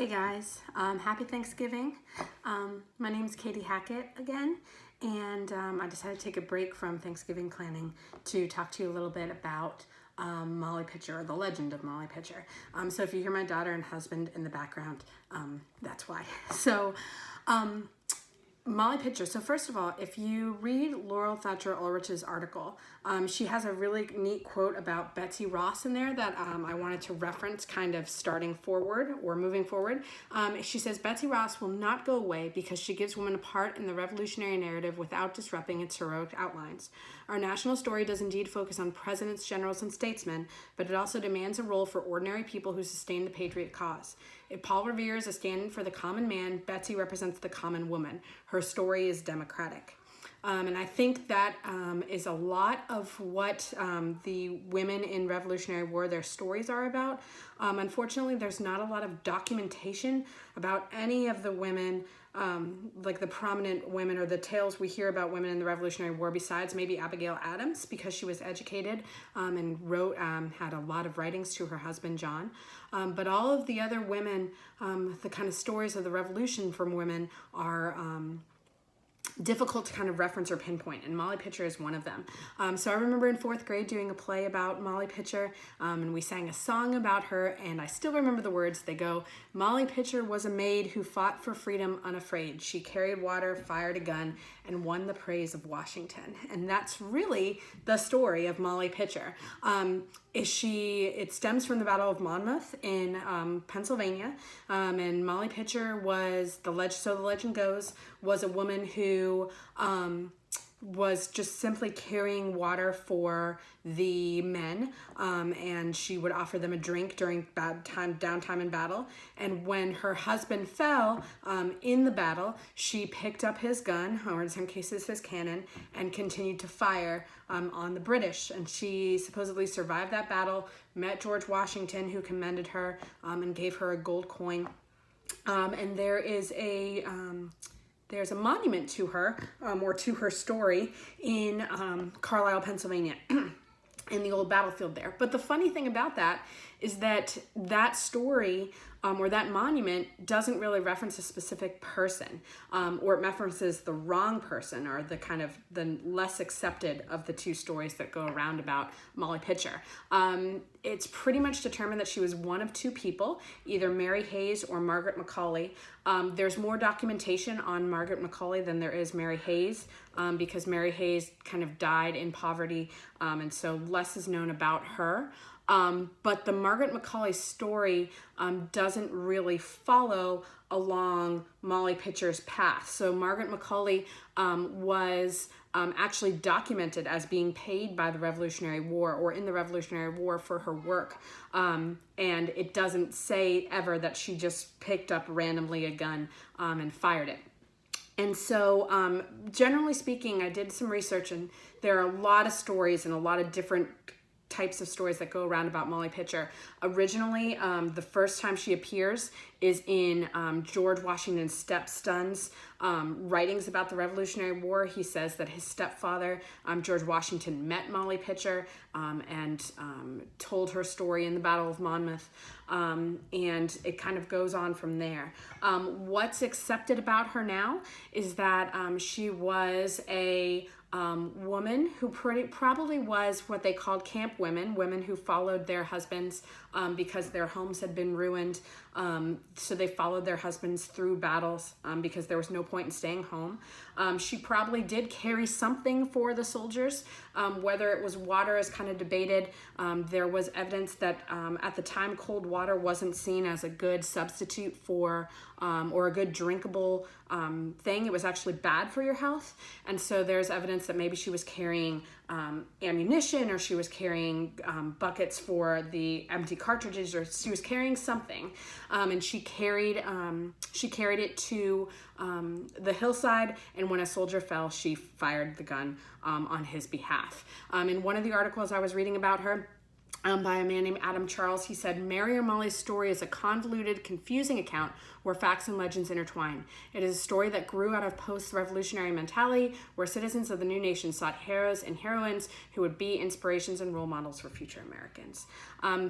Hey guys, happy Thanksgiving. My name is Katie Hackett again, and I decided to take a break from Thanksgiving planning to talk to you a little bit about Molly Pitcher, or the legend of Molly Pitcher. So if you hear my daughter and husband in the background, that's why. So Molly Pitcher. So first of all, if you read Laurel Thatcher Ulrich's article, she has a really neat quote about Betsy Ross in there that I wanted to reference, kind of starting forward or moving forward. She says, Betsy Ross will not go away because she gives women a part in the revolutionary narrative without disrupting its heroic outlines. Our national story does indeed focus on presidents, generals, and statesmen, but it also demands a role for ordinary people who sustain the patriot cause. If Paul Revere is a stand for the common man, Betsy represents the common woman. Her story is democratic. And I think that is a lot of what the women in Revolutionary War, their stories are about. Unfortunately, there's not a lot of documentation about any of the women, like the prominent women or the tales we hear about women in the Revolutionary War, besides maybe Abigail Adams, because she was educated and wrote, had a lot of writings to her husband, John. But all of the other women, the kind of stories of the Revolution from women are difficult to kind of reference or pinpoint, and Molly Pitcher is one of them. So I remember in 4th grade doing a play about Molly Pitcher, and we sang a song about her, and I still remember the words. They go, Molly Pitcher was a maid who fought for freedom unafraid. She carried water, fired a gun, and won the praise of Washington. And that's really the story of Molly Pitcher. It stems from the Battle of Monmouth in Pennsylvania, and Molly Pitcher was, so the legend goes, was a woman who was just simply carrying water for the men, and she would offer them a drink during downtime in battle. And when her husband fell in the battle, she picked up his gun, or in some cases his cannon, and continued to fire on the British. And she supposedly survived that battle, met George Washington, who commended her and gave her a gold coin. And there's a monument to her, or to her story, in Carlisle, Pennsylvania, in the old battlefield there. But the funny thing about that is that that story, or that monument, doesn't really reference a specific person, or it references the wrong person, or the kind of the less accepted of the two stories that go around about Molly Pitcher. It's pretty much determined that she was one of two people, either Mary Hayes or Margaret Macaulay. There's more documentation on Margaret Macaulay than there is Mary Hayes, because Mary Hayes kind of died in poverty, and so less is known about her. But the Margaret Macaulay story doesn't really follow along Molly Pitcher's path. So Margaret Macaulay was actually documented as being paid by the Revolutionary War, or in the Revolutionary War, for her work. And it doesn't say ever that she just picked up randomly a gun and fired it. And so generally speaking, I did some research, and there are a lot of stories and a lot of different types of stories that go around about Molly Pitcher. Originally, the first time she appears is in George Washington's stepson's writings about the Revolutionary War. He says that his stepfather, George Washington, met Molly Pitcher and told her story in the Battle of Monmouth, and it kind of goes on from there. What's accepted about her now is that she was a woman who probably was what they called camp women who followed their husbands because their homes had been ruined. So they followed their husbands through battles because there was no point in staying home. She probably did carry something for the soldiers. Whether it was water is kind of debated. There was evidence that at the time cold water wasn't seen as a good substitute for or a good drinkable thing. It was actually bad for your health. And so there's evidence that maybe she was carrying ammunition, or she was carrying buckets for the empty cartridges, or she was carrying something, and she carried it to the hillside, and when a soldier fell, she fired the gun on his behalf. In one of the articles I was reading about her, by a man named Adam Charles, he said, Mary or Molly's story is a convoluted, confusing account where facts and legends intertwine. It is a story that grew out of post-revolutionary mentality, where citizens of the new nation sought heroes and heroines who would be inspirations and role models for future Americans.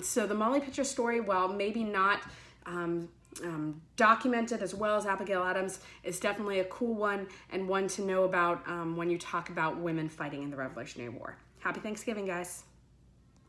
So the Molly Pitcher story, while maybe not documented, as well as Abigail Adams, is definitely a cool one and one to know about when you talk about women fighting in the Revolutionary War. Happy Thanksgiving, guys.